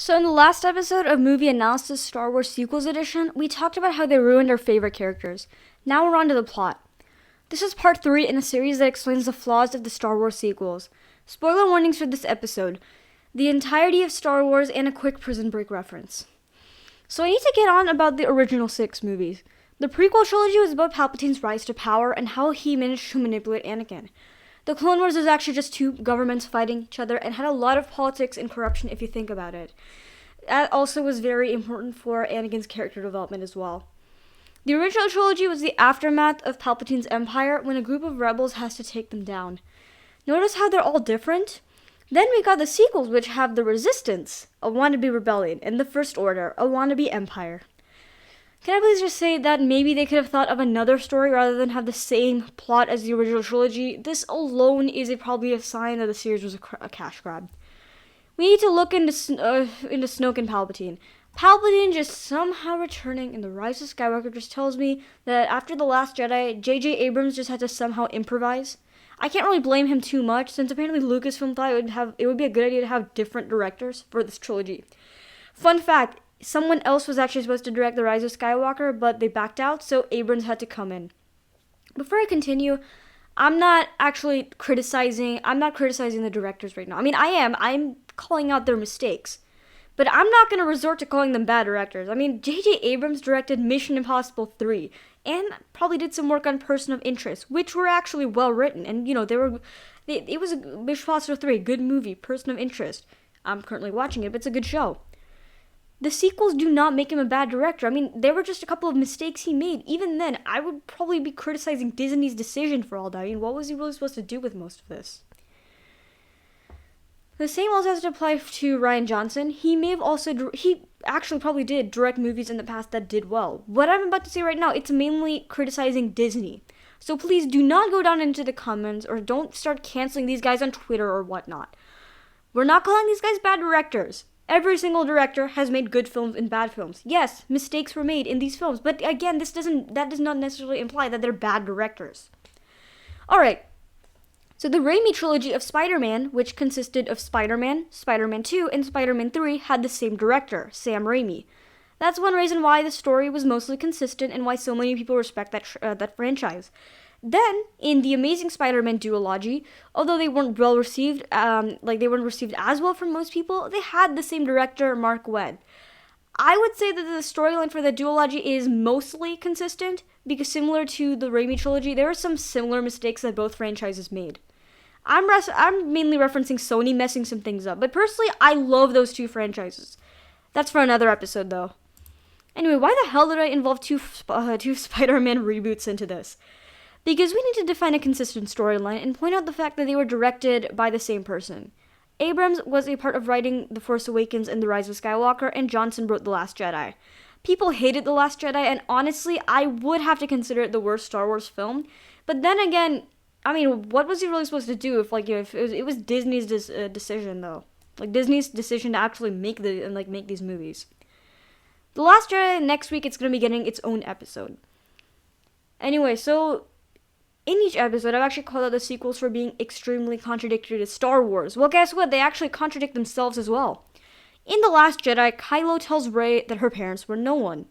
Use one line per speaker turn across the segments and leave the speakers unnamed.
So in the last episode of Movie Analysis Star Wars Sequels Edition, we talked about how they ruined our favorite characters. Now we're on to the plot. This is part 3 in a series that explains the flaws of the Star Wars sequels. Spoiler warnings for this episode, the entirety of Star Wars, and a quick Prison Break reference. So I need to get on about the original 6 movies. The prequel trilogy was about Palpatine's rise to power and how he managed to manipulate Anakin. The Clone Wars was actually just 2 governments fighting each other and had a lot of politics and corruption if you think about it. That also was very important for Anakin's character development as well. The original trilogy was the aftermath of Palpatine's empire when a group of rebels has to take them down. Notice how they're all different? Then we got the sequels, which have the Resistance, a wannabe rebellion, and the First Order, a wannabe empire. Can I please just say that maybe they could have thought of another story rather than have the same plot as the original trilogy? This alone is probably a sign that the series was a cash grab. We need to look into Snoke and Palpatine. Palpatine just somehow returning in The Rise of Skywalker just tells me that after The Last Jedi, J.J. Abrams just had to somehow improvise. I can't really blame him too much, since apparently Lucasfilm thought it would be a good idea to have different directors for this trilogy. Fun fact, someone else was actually supposed to direct The Rise of Skywalker, but they backed out, so Abrams had to come in. Before I continue, I'm not criticizing the directors right now. I mean, I'm calling out their mistakes. But I'm not going to resort to calling them bad directors. I mean, J.J. Abrams directed Mission Impossible 3, and probably did some work on Person of Interest, which were actually well written. And, it was Mission Impossible 3, a good movie, Person of Interest. I'm currently watching it, but it's a good show. The sequels do not make him a bad director. I mean, there were just a couple of mistakes he made. Even then, I would probably be criticizing Disney's decision for all that. I mean, what was he really supposed to do with most of this? The same also has to apply to Rian Johnson. He actually probably did direct movies in the past that did well. What I'm about to say right now, it's mainly criticizing Disney. So please do not go down into the comments or don't start canceling these guys on Twitter or whatnot. We're not calling these guys bad directors. Every single director has made good films and bad films. Yes, mistakes were made in these films, but again, that does not necessarily imply that they're bad directors. Alright. So the Raimi trilogy of Spider-Man, which consisted of Spider-Man, Spider-Man 2, and Spider-Man 3, had the same director, Sam Raimi. That's one reason why the story was mostly consistent and why so many people respect that franchise. Then, in the Amazing Spider-Man duology, although they weren't well received, they weren't received as well from most people, they had the same director, Mark Webb. I would say that the storyline for the duology is mostly consistent, because similar to the Raimi trilogy, there are some similar mistakes that both franchises made. I'm mainly referencing Sony messing some things up, but personally, I love those 2 franchises. That's for another episode, though. Anyway, why the hell did I involve two Spider-Man reboots into this? Because we need to define a consistent storyline and point out the fact that they were directed by the same person. Abrams was a part of writing The Force Awakens and The Rise of Skywalker, and Johnson wrote The Last Jedi. People hated The Last Jedi, and honestly, I would have to consider it the worst Star Wars film. But then again, I mean, what was he really supposed to do if it was Disney's decision, though? Like, Disney's decision to actually make these movies. The Last Jedi, next week, it's going to be getting its own episode. Anyway, so in each episode, I've actually called out the sequels for being extremely contradictory to Star Wars. Well, guess what? They actually contradict themselves as well. In The Last Jedi, Kylo tells Rey that her parents were no one.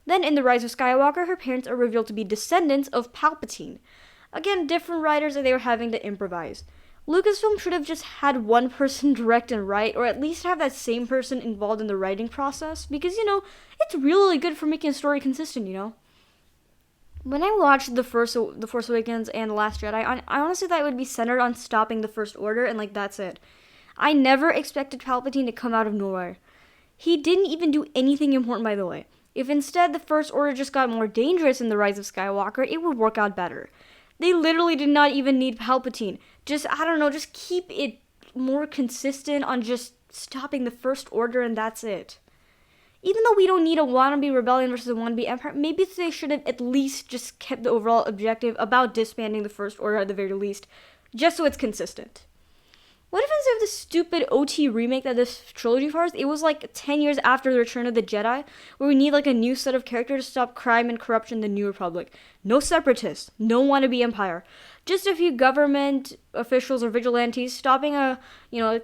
Then in The Rise of Skywalker, her parents are revealed to be descendants of Palpatine. Again, different writers that they were having to improvise. Lucasfilm should have just had one person direct and write, or at least have that same person involved in the writing process, because, it's really good for making a story consistent, When I watched The Force Awakens and The Last Jedi, I honestly thought it would be centered on stopping the First Order, and that's it. I never expected Palpatine to come out of nowhere. He didn't even do anything important, by the way. If instead the First Order just got more dangerous in The Rise of Skywalker, it would work out better. They literally did not even need Palpatine. Just keep it more consistent on just stopping the First Order, and that's it. Even though we don't need a wannabe rebellion versus a wannabe empire, maybe they should have at least just kept the overall objective about disbanding the First Order at the very least, just so it's consistent. What if instead of the stupid OT remake that this trilogy fars, it was like 10 years after the Return of the Jedi, where we need like a new set of characters to stop crime and corruption in the New Republic. No separatists, no wannabe empire. Just a few government officials or vigilantes stopping a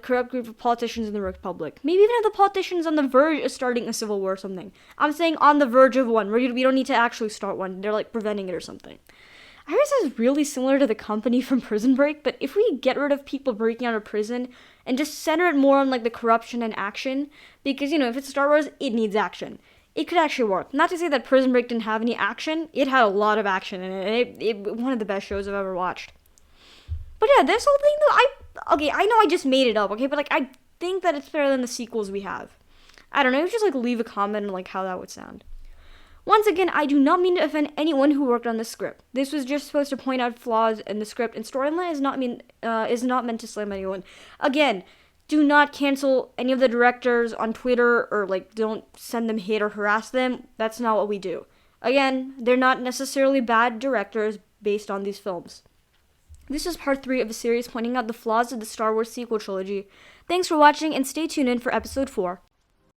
corrupt group of politicians in the Republic. Maybe even have the politicians on the verge of starting a civil war or something. I'm saying on the verge of one. We don't need to actually start one. They're like preventing it or something. I heard this is really similar to the company from Prison Break, but if we get rid of people breaking out of prison and just center it more on like the corruption and action, because if it's Star Wars, it needs action. It could actually work. Not to say that Prison Break didn't have any action, it had a lot of action in it, and it one of the best shows I've ever watched. But yeah, this whole thing though, I know I just made it up, okay, but like I think that it's better than the sequels we have. I don't know, just like leave a comment on like how that would sound. Once again, I do not mean to offend anyone who worked on the script. This was just supposed to point out flaws in the script, and storyline is not meant to slam anyone. Again, do not cancel any of the directors on Twitter, or like don't send them hate or harass them. That's not what we do. Again, they're not necessarily bad directors based on these films. This is part 3 of a series pointing out the flaws of the Star Wars sequel trilogy. Thanks for watching, and stay tuned in for episode 4.